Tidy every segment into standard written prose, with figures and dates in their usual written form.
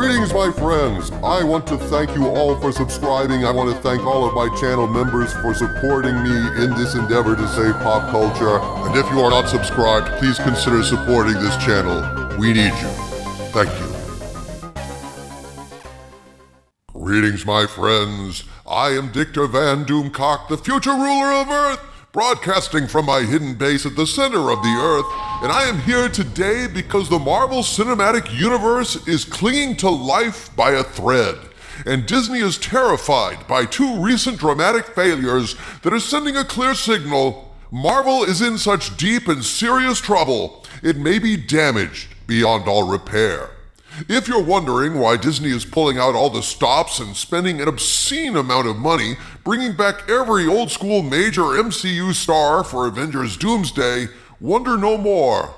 Greetings, my friends. I want to thank you all for subscribing. I want to thank all of my channel members for supporting me in this endeavor to save pop culture. And if you are not subscribed, please consider supporting this channel. We need you. Thank you. Greetings, my friends. I am Dictor Van Doomcock, the future ruler of Earth, broadcasting from my hidden base at the center of the Earth. And I am here today because the Marvel Cinematic Universe is clinging to life by a thread. And Disney is terrified by two recent dramatic failures that are sending a clear signal. Marvel is in such deep and serious trouble, it may be damaged beyond all repair. If you're wondering why Disney is pulling out all the stops and spending an obscene amount of money, bringing back every old school major MCU star for Avengers Doomsday, wonder no more.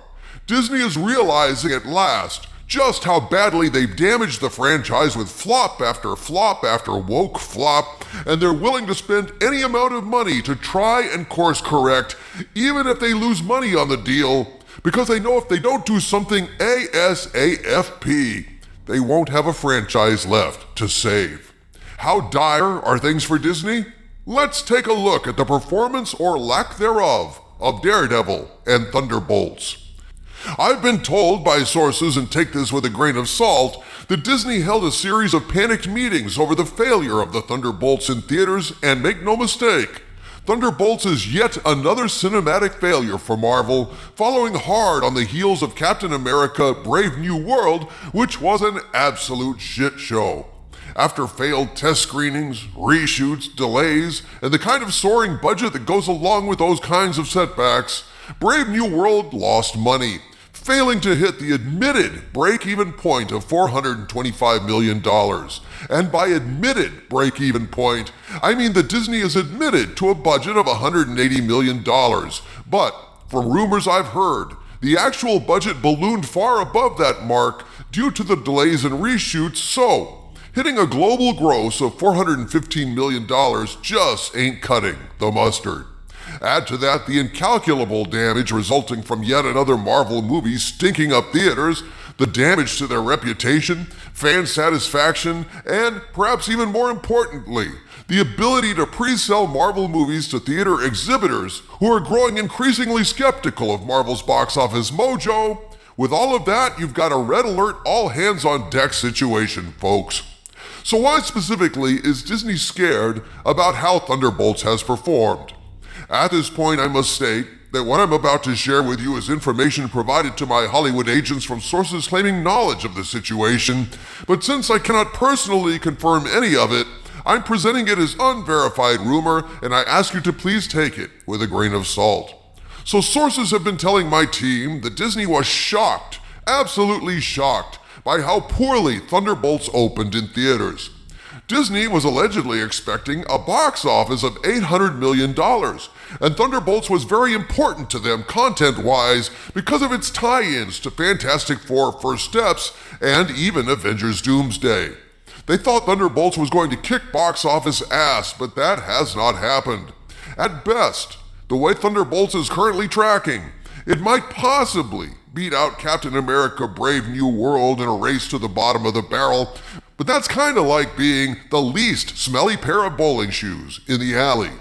Disney is realizing at last just how badly they've damaged the franchise with flop after woke flop, and they're willing to spend any amount of money to try and course correct, even if they lose money on the deal, because they know if they don't do something ASAFP, they won't have a franchise left to save. How dire are things for Disney? Let's take a look at the performance or lack thereof of Daredevil and Thunderbolts. I've been told by sources, and take this with a grain of salt, that Disney held a series of panicked meetings over the failure of the Thunderbolts in theaters, and make no mistake, Thunderbolts is yet another cinematic failure for Marvel, following hard on the heels of Captain America: Brave New World, which was an absolute shit show. After failed test screenings, reshoots, delays, and the kind of soaring budget that goes along with those kinds of setbacks, Brave New World lost money, failing to hit the admitted break-even point of $425 million. And by admitted break-even point, I mean that Disney is admitted to a budget of $180 million. But, from rumors I've heard, the actual budget ballooned far above that mark due to the delays in reshoots, so hitting a global gross of $415 million just ain't cutting the mustard. Add to that the incalculable damage resulting from yet another Marvel movie stinking up theaters, the damage to their reputation, fan satisfaction, and perhaps even more importantly, the ability to pre-sell Marvel movies to theater exhibitors who are growing increasingly skeptical of Marvel's box office mojo. With all of that, you've got a red alert, all hands on deck situation, folks. So why specifically is Disney scared about how Thunderbolts has performed? At this point, I must state that what I'm about to share with you is information provided to my Hollywood agents from sources claiming knowledge of the situation, but since I cannot personally confirm any of it, I'm presenting it as unverified rumor, and I ask you to please take it with a grain of salt. So sources have been telling my team that Disney was shocked, absolutely shocked, by how poorly Thunderbolts opened in theaters. Disney was allegedly expecting a box office of $800 million, and Thunderbolts was very important to them content-wise because of its tie-ins to Fantastic Four: First Steps and even Avengers Doomsday. They thought Thunderbolts was going to kick box office ass, but that has not happened. At best, the way Thunderbolts is currently tracking, it might possibly beat out Captain America: Brave New World in a race to the bottom of the barrel, but that's kind of like being the least smelly pair of bowling shoes in the alley.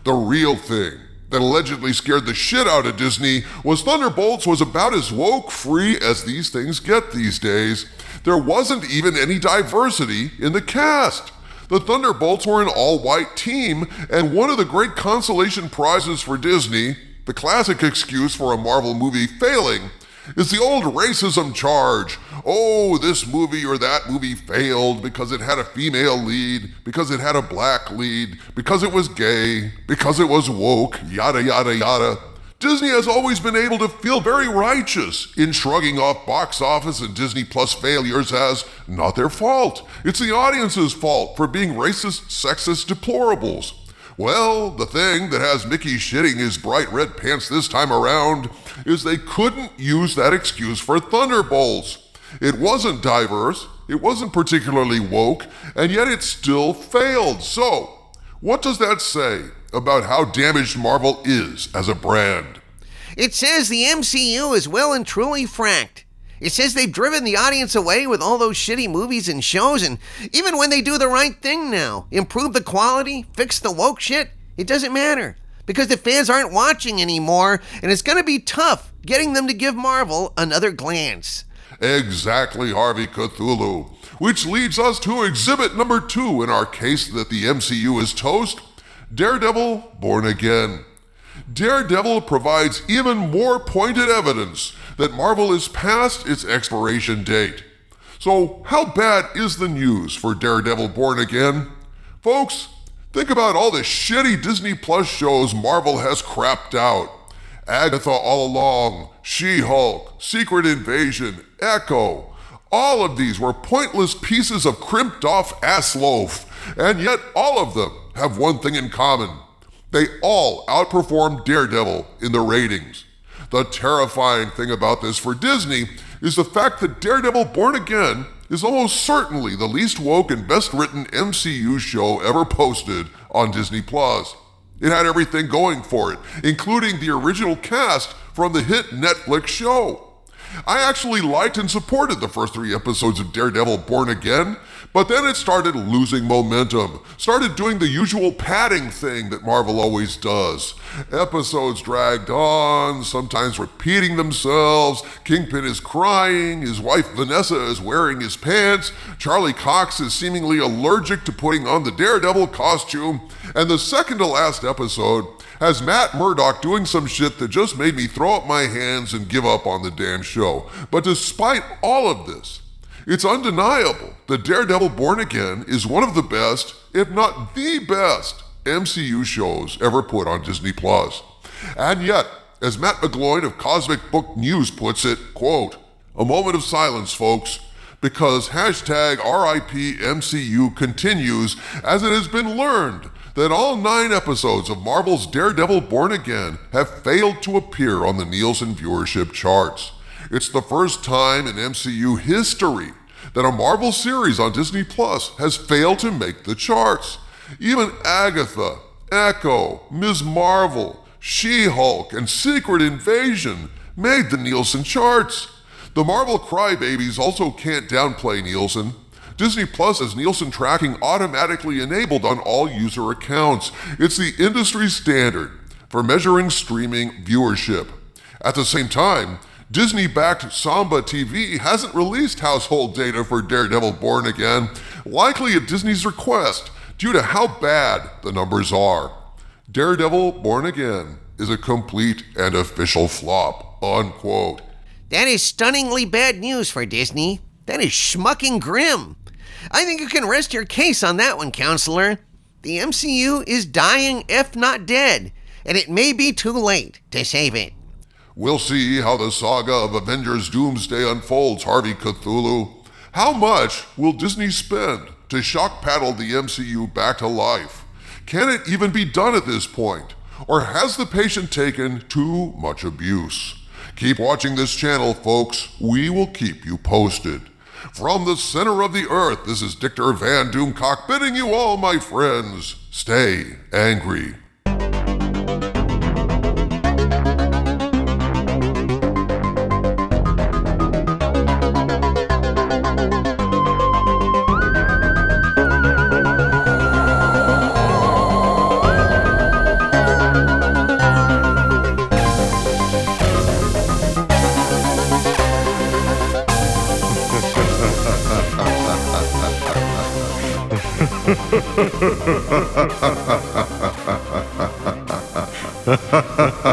The real thing that allegedly scared the shit out of Disney was Thunderbolts was about as woke-free as these things get these days. There wasn't even any diversity in the cast. The Thunderbolts were an all-white team, and one of the great consolation prizes for Disney, the classic excuse for a Marvel movie failing, is the old racism charge. Oh, this movie or that movie failed because it had a female lead, because it had a black lead, because it was gay, because it was woke, yada yada yada. Disney has always been able to feel very righteous in shrugging off box office and Disney Plus failures as not their fault. It's the audience's fault for being racist, sexist deplorables. Well, the thing that has Mickey shitting his bright red pants this time around is they couldn't use that excuse for Thunderbolts. It wasn't diverse, it wasn't particularly woke, and yet it still failed. So, what does that say about how damaged Marvel is as a brand? It says the MCU is well and truly fracked. It says they've driven the audience away with all those shitty movies and shows, and even when they do the right thing now, improve the quality, fix the woke shit, it doesn't matter. Because the fans aren't watching anymore, and it's gonna be tough getting them to give Marvel another glance. Exactly, Harvey Cthulhu. Which leads us to exhibit number 2 in our case that the MCU is toast, Daredevil Born Again. Daredevil provides even more pointed evidence that Marvel is past its expiration date. So how bad is the news for Daredevil Born Again? Folks, think about all the shitty Disney Plus shows Marvel has crapped out. Agatha All Along, She-Hulk, Secret Invasion, Echo. All of these were pointless pieces of crimped off assloaf, and yet all of them have one thing in common. They all outperformed Daredevil in the ratings. The terrifying thing about this for Disney is the fact that Daredevil Born Again is almost certainly the least woke and best written MCU show ever posted on Disney+. It had everything going for it, including the original cast from the hit Netflix show. I actually liked and supported the first 3 episodes of Daredevil Born Again, but then it started losing momentum, started doing the usual padding thing that Marvel always does. Episodes dragged on, sometimes repeating themselves, Kingpin is crying, his wife Vanessa is wearing his pants, Charlie Cox is seemingly allergic to putting on the Daredevil costume, and the second to last episode has Matt Murdock doing some shit that just made me throw up my hands and give up on the damn show. But despite all of this, it's undeniable that Daredevil Born Again is one of the best, if not the best, MCU shows ever put on Disney+. And yet, as Matt McGloin of Cosmic Book News puts it, quote, "A moment of silence, folks, because hashtag RIP MCU continues as it has been learned that all 9 episodes of Marvel's Daredevil Born Again have failed to appear on the Nielsen viewership charts. It's the first time in MCU history that a Marvel series on Disney Plus has failed to make the charts. Even Agatha, Echo, Ms. Marvel, She-Hulk, and Secret Invasion made the Nielsen charts. The Marvel crybabies also can't downplay Nielsen. Disney Plus has Nielsen tracking automatically enabled on all user accounts. It's the industry standard for measuring streaming viewership. At the same time, Disney-backed Samba TV hasn't released household data for Daredevil Born Again, likely at Disney's request due to how bad the numbers are. Daredevil Born Again is a complete and official flop, unquote. That is stunningly bad news for Disney. That is schmucking grim. I think you can rest your case on that one, counselor. The MCU is dying, if not dead, and it may be too late to save it. We'll see how the saga of Avengers Doomsday unfolds, Harvey Cthulhu. How much will Disney spend to shock paddle the MCU back to life? Can it even be done at this point? Or has the patient taken too much abuse? Keep watching this channel, folks. We will keep you posted. From the center of the earth, this is Dictor Van Doomcock bidding you all, my friends, stay angry. Ha ha ha ha ha ha ha ha ha ha ha.